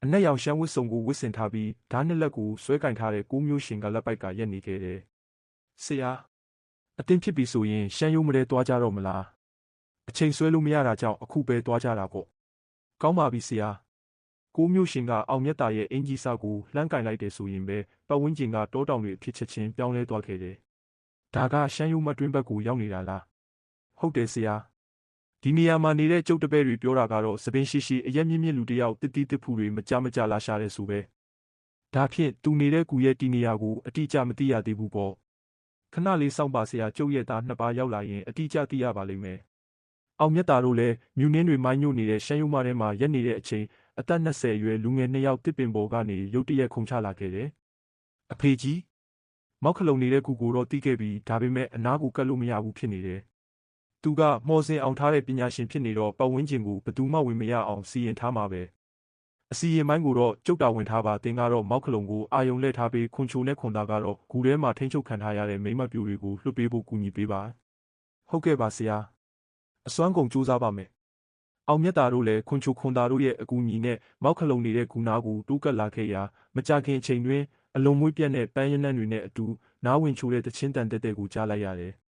အနက်ရောင်ရှမ်းဝတ်စုံကိုဝတ်ဆင်ထားပြီးဓာတ်နှစ်လက်ကိုဆွဲကင်ထားတဲ့ကိုမျိုးရှင်ကလက်ပိုက်ကရက်နေခဲ့တယ်။ဆရာအတင်းဖြစ်ပြီဆိုရင်ရှမ်းရိုးမလဲသွားကြတော့မလား။အချိန်ဆွဲလို့မရတာကြောင့်အခုပဲသွားကြတာပေါ့။ကောင်းပါပြီဆရာကိုမျိုးရှင်ကအောင်မြတ်တာရဲ့အင်ဂျီစာကိုလှမ်းကင်လိုက်တယ်ဆိုရင်ပဲပတ်ဝန်းကျင်ကတောတောင်တွေအဖြစ်ချက်ချင်းပြောင်းလဲသွားခဲ့တယ်။ဒါကရှမ်းရိုးမတွင်းဘက်ကိုရောက်နေတာလား။ဟုတ်တယ်ဆရာ။ဒီနေရာမှာနေတဲ့ကျုပ်တပည့်တွေပြောတာကတော့သပင်ရှိရှိအရက်မြင့်မြင့်လူတယောက်တစ်တီးတစ်ဖူတွေမကြမကြလာရှာတယ်ဆိုပဲ။ဒါဖြင့်သူနေတဲ့ကူရဲ့တီနေရာကိုအတိအကျမသိရသေးဘူးပေါ့။ခဏလေးစောင့်ပါဆရာကျုပ်ရဲ့သားနှစ်ပါးရောက်လာရင်အတိအကျသိရပါလိမ့်မယ်။အောင်မြတ်တာတို့လည်းမြူနှင်းတွေမိုင်းညို့နေတဲ့ရှမ်းရိုးမထဲမှာရက်နေတဲ့အချိန်အသက်20အရွယ်လူငယ်2ယောက်တစ်ပင်ပေါ်ကနေရုတ်တရက်ခုန်ချလာခဲ့တယ်။အဖေကြီးမောက်ခလုံနေတဲ့ကူကိုတော့တီးခဲ့ပြီးဒါပေမဲ့အနားကိုကတ်လို့မရဘူးဖြစ်နေတယ်။သူကမော်စင်အောင်ထားတဲ့ပညာရှင်ဖြစ်နေတော့ပတ်ဝန်းကျင်ကိုဘသူမှဝင်မရအောင်စီရင်ထားမှာပဲ။အစီရင်ပိုင်းကိုတော့ကျုပ်တာဝန်ထားပါတင်ကတော့မောက်ခလုံကိုအာယုံလဲထားပြီးခွန်ချိုနဲ့ခွန်သားကတော့ဂူထဲမှာထိန်းချုပ်ခံထားရတဲ့မိမပြူတွေကိုလွှတ်ပေးဖို့ကူညီပေးပါ။ဟုတ်ကဲ့ပါဆရာ။အစွမ်းကုန်ကြိုးစားပါမယ်။အောင်မြတ်တာတို့လည်းခွန်ချိုခွန်သားတို့ရဲ့အကူအညီနဲ့မောက်ခလုံနေတဲ့ဂူနာကိုတိုးကပ်လာခဲ့ရာမကြခင်အချိန်တွင်အလုံးမွေးပြတ်တဲ့ပန်းရနံ့တွေနဲ့အတူနားဝင်ချိုတဲ့တချင်းတန်တက်တဲ့ကိုကြားလိုက်ရတယ်။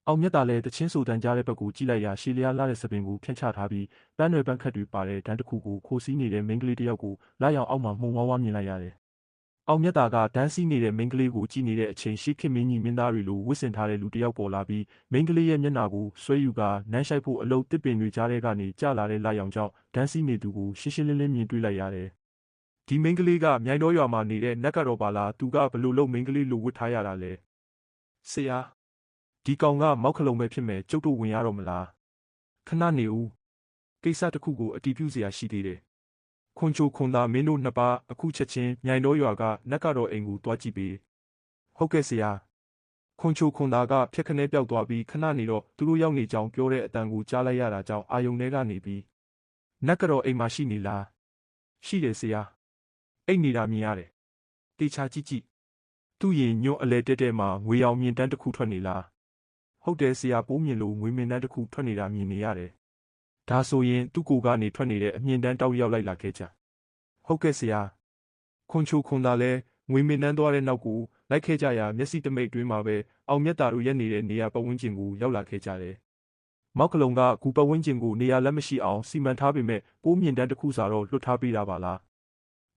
အောင်မြတ်တာလည်းတချင်းဆိုတန်ကြားတဲ့ဘက်ကိုကြည့်လိုက်ရာရှည်လျားလာတဲ့စပင်ကိုဖြန့်ချထားပြီးပန်းနွယ်ပန်းခတ်တွေပါတဲ့ဒန်းတစ်ခုကိုခိုးစီးနေတဲ့မိန်းကလေးတစ်ယောက်ကိုလာရောက်အောက်မှာမှုံဝါးဝါးမြင်လိုက်ရတယ်။အောင်မြတ်တာကဒန်းစီးနေတဲ့မိန်းကလေးကိုကြည့်နေတဲ့အချိန်ရှိခေမင်းကြီးမင်းသားတွေလိုဝစ်စင်ထားတဲ့လူတစ်ယောက်ပေါ်လာပြီးမိန်းကလေးရဲ့မျက်နှာကိုဆွဲယူကာနမ်းရှိုက်ဖို့အလုံးတစ်ပင်တွေကြားထဲကနေကျလာတဲ့လာရောင်ကြောင့်ဒန်းစီးနေသူကိုရှင်းရှင်းလင်းလင်းမြင်တွေ့လိုက်ရတယ်။ဒီမိန်းကလေးကမြိုင်တော်ရွာမှာနေတဲ့နတ်ကတော့ပါလားသူကဘလို့လုံးမိန်းကလေးလိုဝတ်ထားရတာလဲဆရာဒီကောင်ကမောက်ခလုံပဲဖြစ်မယ်ကျုပ်တို့ဝင်ရတော့မလားခဏနေဦးကိစ္စတစ်ခုကိုအတီးပြုစရာရှိသေးတယ်ခွန်ချိုခွန်သားမင်းတို့နှစ်ပါးအခုချက်ချင်းမြိုင်တော်ရွာကနတ်ကတော့အိမ်ကိုတွားကြည့်ပေးဟုတ်ကဲ့ဆရာခွန်ချိုခွန်သားကဖြက်ခနဲပြောက်သွားပြီးခဏနေတော့သူတို့ရောက်နေကြောင်းပြောတဲ့အတန်ကိုကြားလိုက်ရတာကြောင့်အာယုံထဲကနေပြီးနတ်ကတော့အိမ်မှာရှိနေလားရှိတယ်ဆရာအိတ်နေတာမြင်ရတယ်တေချာကြည့်ကြည့်သူ့ရင်ညွန့်အလဲတက်တက်မှာငွေရောင်မြင်တန်းတစ်ခုထွက်နေလားဟုတ်တယ်ဆရာပိုးမြင်လို့ငွေမြင်တန်းတစ်ခုထွက်နေတာမြင်နေရတယ်ဒါဆိုရင်သူ့ကိုယ်ကနေထွက်နေတဲ့အမြင်တန်းတောက်ရောက်လိုက်လာခဲ့ကြဟုတ်ကဲ့ဆရာခွန်ချိုခွန်သားလဲငွေမြင်တန်းသွားတဲ့နောက်ကိုလိုက်ခဲ့ကြရာမျက်စိတမိတ်တွင်းမှာပဲအောင်မြတ်တာတို့ရက်နေတဲ့နေရာပတ်ဝန်းကျင်ကိုရောက်လာခဲ့ကြတယ်မောက်ကလုံကကူပတ်ဝန်းကျင်ကိုနေရာလက်မရှိအောင်စီမံထားပေမဲ့ပိုးမြင်တန်းတစ်ခုစာတော့လွတ်ထားပေးတာပါလာ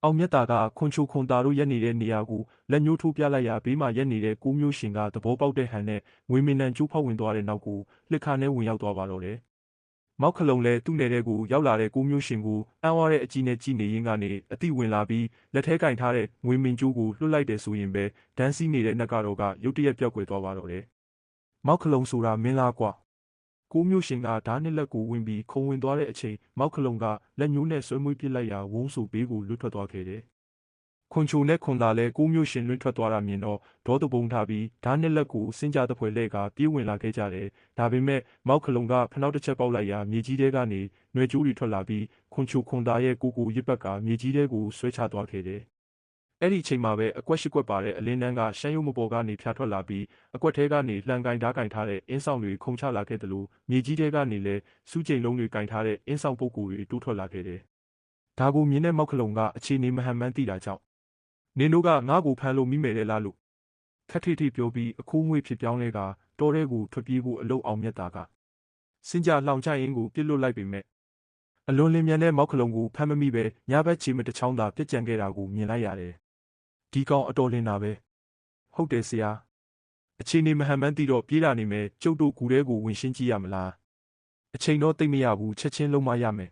းအောင်မြတ်တာကခွန်ချိုခွန်သားတို့ရက်နေတဲ့နေရာကိုလက်ညှိုးထိုးပြလိုက်ရာဘေးမှာရက်နေတဲ့ကိုမျိုးရှင်ကသဘောပေါက်တဲ့ဟန်နဲ့ငွေမင်းနှံကျိုးဖောက်ဝင်သွားတဲ့နောက်ကိုလှစ်ခါနဲ့ဝင်ရောက်သွားပါတော့တယ်။မောက်ခလုံလည်းသူ့နယ်တဲ့ကိုရောက်လာတဲ့ကိုမျိုးရှင်ကိုအံ့ဩတဲ့အကြည့်နဲ့ကြည့်နေရင်းကနေအတိဝင်လာပြီးလက်ထဲကင်ထားတဲ့ငွေမင်းကျိုးကိုလွှတ်လိုက်တယ်ဆိုရင်ပဲဒန်းစီးနေတဲ့နက်ကတော့ကရုတ်တရက်ပြောက်ကွယ်သွားပါတော့တယ်။မောက်ခလုံဆိုတာမင်းလားကွာ။ကိုမျိုးရှင်ကဓာတ်နှစ်လက်ကိုဝင်ပြီးခုံဝင်သွားတဲ့အချိန်မောက်ခလုံကလက်ညှိုးနဲ့ဆွဲမွေးပစ်လိုက်ရာဝုန်းဆိုဘေးကိုလွတ်ထွက်သွားခဲ့တယ်။ ခွန်ချိုနဲ့ခွန်သာလည်းကိုမျိုးရှင်လွင့်ထွက်သွားတာမြင်တော့ဒေါသပုံထားပြီးဓာတ်နဲ့လက်ကိုစင်ကြသဖွယ်လဲကပြေးဝင်လာခဲ့ကြတယ်ဒါပေမဲ့မောက်ခလုံကဖနောက်တစ်ချက်ပေါက်လိုက်ရာမြေကြီးထဲကနေနှွေကြိုးတွေထွက်လာပြီးခွန်ချိုခွန်သာရဲ့ကိုရစ်ပတ်ကမြေကြီးထဲကိုဆွဲချသွားခဲ့တယ်အဲ့ဒီအချိန်မှာပဲအကွက်ရှိကွက်ပါတဲ့အလင်းတန်းကရှမ်းရုံမပေါ်ကနေဖြာထွက်လာပြီးအကွက်ထဲကနေလှန်ကင်ဓာတ်ကင်ထားတဲ့အင်းဆောင်တွေခုန်ချလာခဲ့တယ်လို့မြေကြီးထဲကနေလည်းစူးကျိန်လုံးတွေကင်ထားတဲ့အင်းဆောင်ပုတ်ကိုတွေတိုးထွက်လာခဲ့တယ်ဒါကိုမြင်တဲ့မောက်ခလုံကအခြေအနေမဟန်မှန်းသိတာကြောင့်နင်တို့ကငါ့ကိုဖမ်းလို့မိမယ်လေလားလို့ခက်ထိထိပြောပြီးအခိုးငွေဖြစ်ပြောင်းလဲကတော်တဲ့ကိုထွက်ပြေးဖို့အလုတ်အောင်မြတ်တာကစင်ကြလှောင်ချရင်ကိုပြစ်လွတ်လိုက်ပေမဲ့အလွန်လင်းမြန်တဲ့မောက်ခလုံကိုဖမ်းမမိပဲညဘက်ချီမတစ်ချောင်းသာပြစ်ကြံခဲ့တာကိုမြင်လိုက်ရတယ်ဒီကောင်အတော်လင်းတာပဲဟုတ်တယ်ဆရာအခြေအနေမဟန်မှန်းသိတော့ပြေးလာနေမယ်ကျုပ်တို့ကူထဲကိုဝင်ရှင်းကြည့်ရမလားအချိန်တော့သိမ့်မရဘူးချက်ချင်းလုံးမရမယ်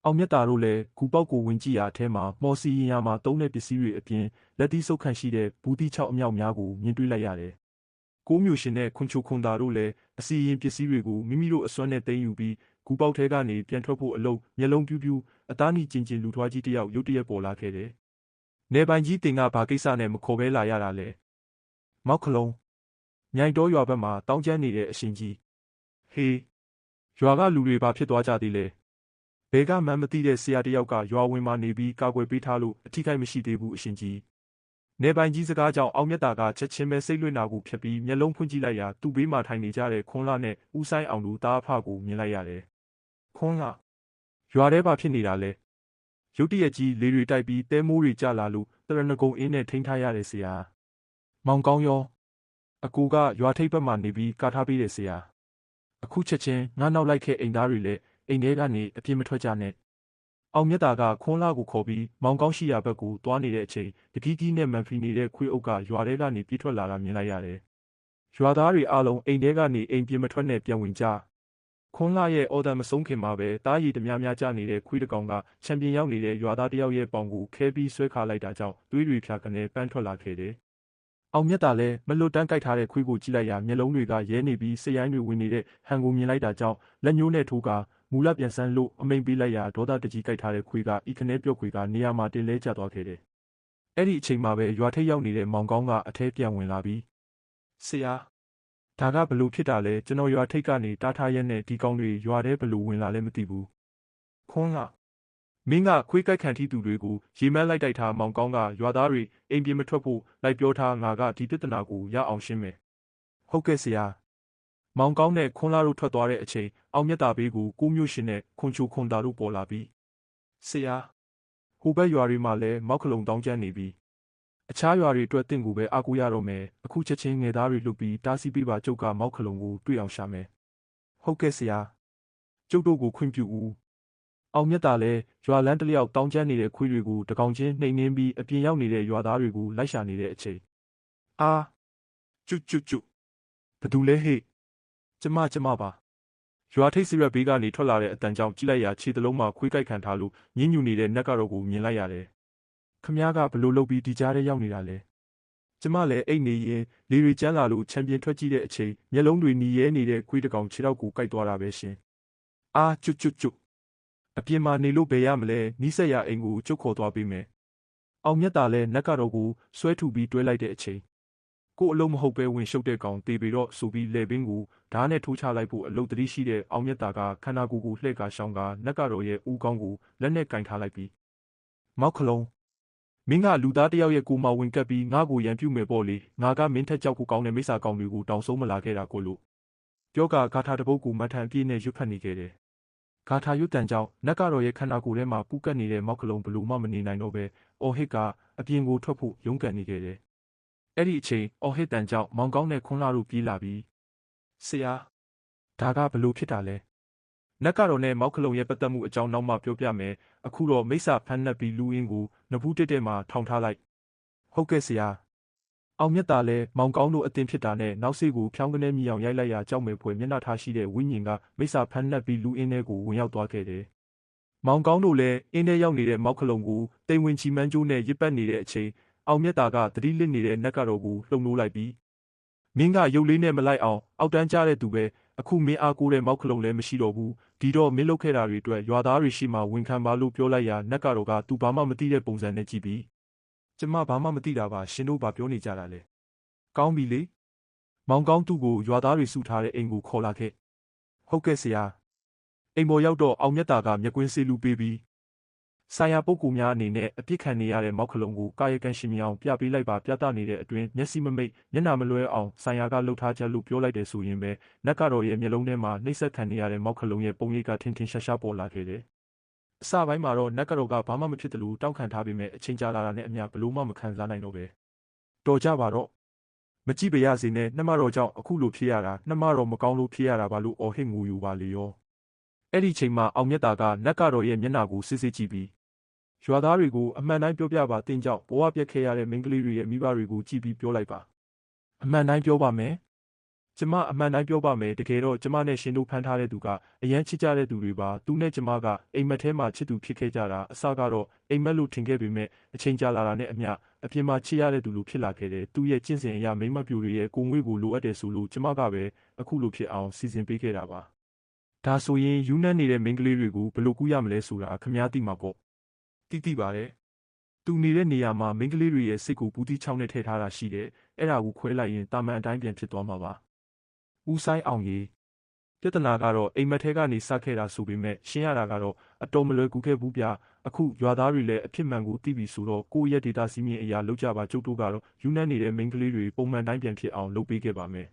အောင်မြတ်တာတို့လည်းဂူပေါက်ကိုဝင်ကြည့်ရအထဲမှာမော်စီရင်ယာမှာတုံးတဲ့ပစ္စည်းတွေအပြင်လက်သီးဆုပ်ခန့်ရှိတဲ့ဘူးတီ6အမြောက်များကိုမြင်တွေ့လိုက်ရတယ်ကိုမျိုးရှင်နဲ့ခွန်ချိုခွန်သာတို့လည်းအစီရင်ပစ္စည်းတွေကိုမိမိတို့အစွမ်းနဲ့သိမ်းယူပြီးဂူပေါက်ထဲကနေပြန်ထွက်ဖို့အလုံးမျက်လုံးပြူးပြူးအသားနီကျင်ကျင်လူထွားကြီးတယောက်ရုတ်တရက်ပေါ်လာခဲ့တယ်နေပိုင်ကြီးတင်ကဘာကိစ္စနဲ့မခေါ်ဘဲလာရတာလဲမောက်ခလုံးမြိုင်တော်ရွာဘက်မှာတောင်းကျမ်းနေတဲ့အရှင်ကြီးဟေးရွာကလူတွေဘာဖြစ်သွားကြသေးလဲဘဲကမှန်းမသိတဲ့ဆရာတယောက်ကရွာဝင်မှာနေပြီးကာကွယ်ပေးထားလို့အထီးခိုက်မရှိသေးဘူးအရှင်ကြီးနေပိုင်ကြီးစကားကြောင့်အောင်မြတ်တာကချက်ချင်းပဲစိတ်လွင့်တာကိုဖြတ်ပြီးမျက်လုံးဖွင့်ကြည့်လိုက်ရာသူ့ဘေးမှာထိုင်နေကြတဲ့ခွန်းလာနဲ့ဦးဆိုင်အောင်တို့တားအဖကိုမြင်လိုက်ရတယ်ခွန်းလာရွာထဲဘာဖြစ်နေတာလဲရုတ်တရက်ကြီးလေတွေတိုက်ပြီးတဲမိုးတွေကျလာလို့တရဏဂုံအင်းနဲ့ထိန်းထားရတယ်ဆရာမောင်ကောင်းရောအကူကရွာထိပ်ဘက်မှာနေပြီးကာထားပေးတယ်ဆရာအခုချက်ချင်းငါနောက်လိုက်ခဲ့အိမ်သားတွေလည်းအိမ်ထဲကနေအပြင်းမထွက်ကြနဲ့အောင်မြတ်တာကခွန်းလာကိုခေါ်ပြီးမောင်ကောင်းရှိရာဘက်ကိုသွားနေတဲ့အချိန်တကြီးကြီးနဲ့မန်ဖီနေတဲ့ခွေးအုပ်ကရွာထဲကနေပြေးထွက်လာတာမြင်လိုက်ရတယ်ရွာသားတွေအားလုံးအိမ်ထဲကနေအိမ်ပြင်းမထွက်နဲ့ပြန်ဝင်ကြခွန်းလာရဲ့အော်ဒန်မဆုံးခင်မှာပဲတားရည်တများများကျနေတဲ့ခွေးတစ်ကောင်ကချန်ပီယံရောက်နေတဲ့ရွာသားတယောက်ရဲ့ပေါင်ကိုခဲပြီးဆွဲခါလိုက်တာကြောင့်သွေးတွေဖြာကနေပန်းထွက်လာခဲ့တယ်အောင်မြတ်တာလည်းမလွတ်တမ်းကြိုက်ထားတဲ့ခွေးကိုကြည့်လိုက်ရာမျက်လုံးတွေကရဲနေပြီးစိတ်ရိုင်းတွေဝင်နေတဲ့ဟန်ကိုမြင်လိုက်တာကြောင့်လက်ညှိုးနဲ့ထိုးကမူလပြန်ဆန်းလို့အမိန်ပေးလိုက်ရာဒေါသတကြီးကြိုက်ထားတဲ့ခွေးကဤခနဲပြုတ်ခွေကနေရာမှာတင်လဲကျသွားခဲ့တယ်။အဲ့ဒီအချိန်မှာပဲရွာထိပ်ရောက်နေတဲ့မောင်ကောင်းကအထဲပြန်ဝင်လာပြီးဆရာဒါကဘလို့ဖြစ်တာလဲကျွန်တော်ရွာထိပ်ကနေတားထားရက်နဲ့ဒီကောင်တွေရွာထဲဘလို့ဝင်လာလဲမသိဘူး။ခွန်းကမင်းကခွေးကြိုက်ခံထီသူတွေကိုရေမန်းလိုက်တိုက်ထားမောင်ကောင်းကရွာသားတွေအိမ်ပြင်မထွက်ဖို့လိုက်ပြောထားငါကဒီပြဿနာကိုရအောင်ရှင်းမယ်။ဟုတ်ကဲ့ဆရာမောင်ကောင်းနဲ့ခွန်းလာတို့ထွက်သွားတဲ့အချိန်အောင်မြတ်တာဘေးကိုကိုမျိုးရှင်နဲ့ခွန်ချိုခွန်သာတို့ပေါ်လာပြီးဆရာဟိုဘက်ရွာတွေမှာလည်းမောက်ခလုံတောင်းကျမ်းနေပြီးအခြားရွာတွေအတွက်တင့်ကိုပဲအားကိုးရတော့မယ်အခုချက်ချင်းငယ်သားတွေလှုပ်ပြီးတားဆီးပေးပါကျုပ်ကမောက်ခလုံကိုတွေ့အောင်ရှာမယ်ဟုတ်ကဲ့ဆရာကျုပ်တို့ကိုခွင့်ပြုဦးအောင်မြတ်တာလည်းရွာလန်းတလျောက်တောင်းကျမ်းနေတဲ့ခွေးတွေကိုတကောင်ချင်းနှိမ်နှင်းပြီးအပြင်ရောက်နေတဲ့ရွာသားတွေကိုလိုက်ရှာနေတဲ့အချိန်အာကျွတ်ဘသူလဲဟေ့ကျမပါရွာထိပ်စီရက်ဘေးကနေထွက်လာတဲ့အတန်ကြောင့်ကြည့်လိုက်ရာခြေတလုံးမှာခွေးကြိုက်ခံထားလို့ညှဉ်းညူနေတဲ့နက်ကတော့ကိုမြင်လိုက်ရတယ်ခမည်းကဘလို့လုပ်ပြီးဒီကြားထဲရောက်နေတာလဲကျမလည်းအိတ်နေရင်လေတွေကျန်းလာလို့ချန်ပီယံထွက်ကြည့်တဲ့အချိန်မျက်လုံးတွေနီးရဲနေတဲ့ခွေးတစ်ကောင်ခြေထောက်ကိုကိုက်သွားတာပဲရှင်အာကျွတ်အပြင်မှာနေလို့ဘယ်ရမလဲနီးစက်ရအိမ်ကိုကျုပ်ခေါ်သွားပေးမယ်အောင်မြတ်တာလည်းနက်ကတော့ကိုဆွဲထူပြီးတွဲလိုက်တဲ့အချိန်ကိုအလုံးမဟုတ်ပဲဝင်ရှုပ်တဲ့ကောင်တေပေတော့ဆိုပြီးလေပင်ကိုဓာတ်နဲ့ထိုးချလိုက်ဖို့အလုတ်တတိရှိတဲ့အောင်မြတ်တာကခန္ဓာကိုယ်ကိုလှည့်ကရှောင်းကနက်ကတော့ရဲ့ဦးကောင်းကိုလက်နဲ့ကင်ထားလိုက်ပြီးမောက်ခလုံးမင်းကလူသားတယောက်ရဲ့ကိုမောင်ဝင်ကပ်ပြီးငါ့ကိုရန်ပြုမယ်ပေါ့လေငါကမင်းထက်ကြောက်ကိုကောင်းတဲ့မိစ္ဆာကောင်တွေကိုတောင်ဆုံးမလာခဲ့တာကိုလို့ပြောကဂါထာတပုတ်ကိုမထန်အပြည့်နဲ့ရွတ်ဖတ်နေခဲ့တယ်ဂါထာရွတ်တန်ကြောင့်နက်ကတော့ရဲ့ခန္ဓာကိုယ်ထဲမှာပူကတ်နေတဲ့မောက်ခလုံးဘလို့မှမနေနိုင်တော့ပဲအော်ဟစ်ကအပြင်ကိုထွက်ဖို့ရုန်းကန်နေခဲ့တယ်အဲ့ဒီအချိန်အော်ဟစ်တန်ကြောင့်မောင်ကောင်းနဲ့ခွန်းလာတို့ပြေးလာပြီးဆရာဒါကဘလို့ဖြစ်တာလဲနက်ကတော့နဲ့မောက်ခလုံရဲ့ပတ်သက်မှုအကြောင်းနောက်မှပြောပြမယ်အခုတော့မိစ္ဆာဖမ်းနှက်ပြီးလူရင်းကိုနဘူးတက်တဲ့မှာထောင်ထားလိုက်ဟုတ်ကဲ့ဆရာအောင်မြတ်တာလည်းမောင်ကောင်းတို့အတင်ဖြစ်တာနဲ့နောက်စိတ်ကိုဖြောင်းကနေမြည်အောင်ရိုက်လိုက်ရာကြောက်မယ်ဖွယ်မျက်နှာထားရှိတဲ့ဝိညာဉ်ကမိစ္ဆာဖမ်းနှက်ပြီးလူအင်းထဲကိုဝင်ရောက်သွားခဲ့တယ်မောင်ကောင်းတို့လည်းအင်းထဲရောက်နေတဲ့မောက်ခလုံကိုတိမ်ဝင်ချီမန်းကျိုးနဲ့ရစ်ပတ်နေတဲ့အချိန်အောင်မြတ်တာကသတိလစ်နေတဲ့နက်ကတော့ကိုလှုံလို့လိုက်ပြီးမင်းကရုပ်လေးနဲ့မလိုက်အောင်အောက်တန်းကျတဲ့သူပဲအခုမင်းအားကိုးတဲ့မောက်ခလုံလည်းမရှိတော့ဘူးဒီတော့မင်းလုပ်ခဲ့တာတွေအတွက်ရွာသားတွေရှိမှဝန်ခံပါလို့ပြောလိုက်ရာနက်ကတော့ကသူဘာမှမသိတဲ့ပုံစံနဲ့ကြည့်ပြီး ကျမဘာမှမသိတာပါရှင်တို့ဘာပြောနေကြတာလဲကောင်းပြီလေမောင်ကောင်းသူ့ကိုရွာသားတွေစုထားတဲ့အိမ်ကိုခေါ်လာခဲ့ဟုတ်ကဲ့ဆရာအိမ်ပေါ်ရောက်တော့အောင်မြတ်တာကမျက်ကွင်းဆေးလူပေးပြီးဆိုင်ရာပုဂ္ဂိုလ်များအနေနဲ့အပြစ်ခံနေရတဲ့မောက်ခလုံးကိုကာယကံရှင်မြောင်ပြပေးလိုက်ပါပြသနေတဲ့အတွင်းမျက်စိမမိတ်မျက်နှာမလွဲအောင်ဆိုင်ရာကလှုပ်ထားချက်လို့ပြောလိုက်တယ်ဆိုရင်ပဲနတ်ကတော့ရဲ့မျက်လုံးထဲမှာနှိမ့်ဆက်ခံနေရတဲ့မောက်ခလုံးရဲ့ပုံရိပ်ကထင်ထင်ရှားရှားပေါ်လာခဲ့တယ်အစပိုင်းမှာတော့နတ်ကတော့ကဘာမှမဖြစ်တယ်လို့တောင်းခံထားပေမဲ့အချိန်ကြာလာတာနဲ့အမျှဘလို့မှမခံစားနိုင်တော့ပဲတော်ကြပါတော့မကြည့်ပါရစေနဲ့နှမတော်ကြောင့်အခုလိုဖြစ်ရတာနှမတော်မကောင်းလို့ဖြစ်ရတာပါလို့အော်ဟစ်ငိုယူပါလေရောအဲ့ဒီချိန်မှာအောင်မြတ်တာကနတ်ကတော့ရဲ့မျက်နှာကိုစစ်စစ်ကြည့်ပြီးရွာသားတွေကိုအမှန်တိုင်းပြောပြပါတင်းကြောင့်ဘဝပြက်ခဲ့ရတဲ့မိန်းကလေးတွေရဲ့မိဘတွေကိုကြည့်ပြီးပြောလိုက်ပါအမှန်တိုင်းပြောပါမယ်ကျမအမှန်တိုင်းပြောပါမယ်တကယ်တော့ကျမနဲ့ရှင်တို့ဖမ်းထားတဲ့သူကအရန်ချစ်ကြတဲ့သူတွေပါသူနဲ့ကျမကအိမ်မက်ထဲမှာချစ်သူဖြစ်ခဲ့ကြတာအစကတော့အိမ်မက်လို့ထင်ခဲ့ပေမဲ့အချိန်ကြာလာတာနဲ့အမျှအပြင်မှာချစ်ရတဲ့သူလိုဖြစ်လာခဲ့တယ်သူရဲ့ကျင့်စဉ်အရာမိန်းမပြူတွေရဲ့ကိုငွေကိုလိုအပ်တယ်ဆိုလို့ကျမကပဲအခုလိုဖြစ်အောင်စီစဉ်ပေးခဲ့တာပါဒါဆိုရင်ယူနန်းနေတဲ့မိန်းကလေးတွေကိုဘယ်လိုကူးရမလဲဆိုတာခမားသိမှာပေါ့တိပါတယ်သူနေတဲ့နေရာမှာမိန်းကလေးတွေရဲ့စိတ်ကိုဘူးတိချောင်းနဲ့ထည့်ထားတာရှိတယ်အဲ့ဒါကိုခွဲလိုက်ရင်တာမန်အတိုင်းပြန်ဖြစ်သွားမှာပါဦးဆိုင်အောင်ကြီးပြဿနာကတော့အိမ်မက်ထဲကနေစခဲ့တာဆိုပေမဲ့ရှင်းရတာကတော့အတော်မလွယ်ကူခဲ့ဘူးဗျအခုရွာသားတွေလည်းအဖြစ်မှန်ကိုသိပြီဆိုတော့ကိုယ့်ရဲ့ဒေတာစီမင်းအရာလောက်ကြပါကျုပ်တို့ကတော့ယူနန်းနေတဲ့မိန်းကလေးတွေပုံမှန်တိုင်းပြန်ဖြစ်အောင်လုပ်ပေးခဲ့ပါမယ်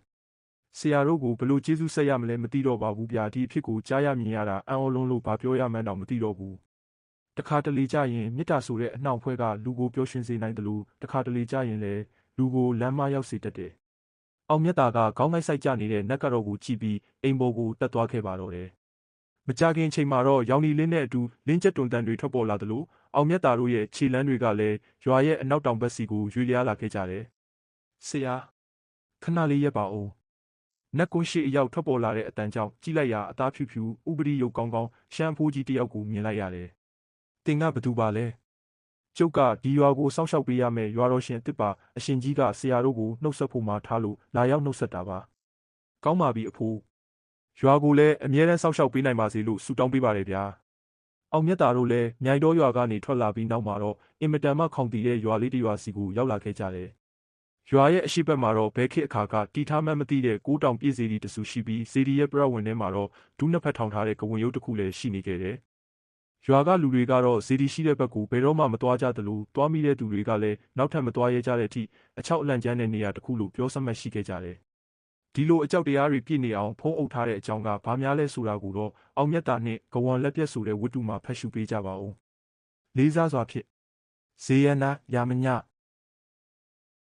ဆရာတို့ကိုဘလို့ကျေးဇူးဆက်ရမလဲမသိတော့ပါဘူးဗျဒီအဖြစ်ကိုကြားရမြင်ရတာအံ့ဩလုံးလို့ဘာပြောရမှန်းတော့မသိတော့ဘူးတခါတလေကြရင်မေတ္တာဆိုတဲ့အနှောင့်အဖွဲကလူကိုပျော်ရွှင်စေနိုင်တယ်လို့တခါတလေကြရင်လည်းလူကိုလမ်းမရောက်စေတတ်တယ်အောင်မြတ်တာကခေါင်းငိုက်ဆိုင်ကြနေတဲ့နတ်ကတော့ကိုကြည့်ပြီးအိမ်ပေါ်ကိုတက်သွားခဲ့ပါတော့တယ်မကြခင်ချိန်မှာတော့ရောင်နီလင်းနဲ့အတူလင်းကျက်တွန်တန်တွေထွက်ပေါ်လာသလိုအောင်မြတ်တာတို့ရဲ့ခြေလမ်းတွေကလည်းရွာရဲ့အနောက်တောင်ဘက်စီကိုရွေ့လျားလာခဲ့ကြတယ်ဆရာခဏလေးရက်ပါဦးနတ်ကွန်းရှိအရောက်ထွက်ပေါ်လာတဲ့အတန်ကြောင့်ကြည့်လိုက်ရအသားဖြူဖြူဥပရိယုတ်ကောင်းကောင်းရှမ်းဖိုးကြီးတယောက်ကိုမြင်လိုက်ရတယ်တင်ကဘသူပါလဲကျုပ်ကဒီရွာကိုစောင့်ရှောက်ပေးရမယ်ရွာတော်ရှင်အစ်စ်ပါအရှင်ကြီးကဆရာတို့ကိုနှုတ်ဆက်ဖို့မှထားလို့လာရောက်နှုတ်ဆက်တာပါကောင်းပါပြီအဖိုးရွာကိုလည်းအမြဲတမ်းစောင့်ရှောက်ပေးနိုင်ပါစေလို့ဆုတောင်းပေးပါတယ်ဗျာအောင်မြတ်တာတို့လည်းမြိုင်တော်ရွာကနေထွက်လာပြီးနောက်မှာတော့အင်မတန်မှခေါင်တည်တဲ့ရွာလေးတစ်ရွာစီကိုရောက်လာခဲ့ကြတယ်ရွာရဲ့အရှိတ်ဘက်မှာတော့ဘဲခေတ်အခါကတီထားမှန်းမသိတဲ့ကိုးတောင်ပြည့်စေတီတဆူရှိပြီးစေတီရဲ့ပြရက်ဝင်ထဲမှာတော့ဒူးနှစ်ဖက်ထောင်ထားတဲ့ကဝင်ရုပ်တစ်ခုလည်းရှိနေခဲ့တယ်ရွာကလူတွေကတော့စေတီရှိတဲ့ဘက်ကိုဘယ်တော့မှမသွားကြသလိုသွားမိတဲ့သူတွေကလည်းနောက်ထပ်မသွားရဲကြတဲ့အထိအချောက်အလန့်ကျန်းတဲ့နေရာတစ်ခုလို့ပြောစမှတ်ရှိခဲ့ကြတယ်ဒီလိုအကြောက်တရားတွေပြည့်နေအောင်ဖုံးအုပ်ထားတဲ့အကြောင်းကဘာများလဲဆိုတာကိုတော့အောင်မြတ်တာနဲ့ဂဝံလက်ပြက်ဆိုတဲ့ဝတ္ထုမှာဖတ်ရှုပေးကြပါဦးလေးစားစွာဖြင့်ဇေယနာယာမည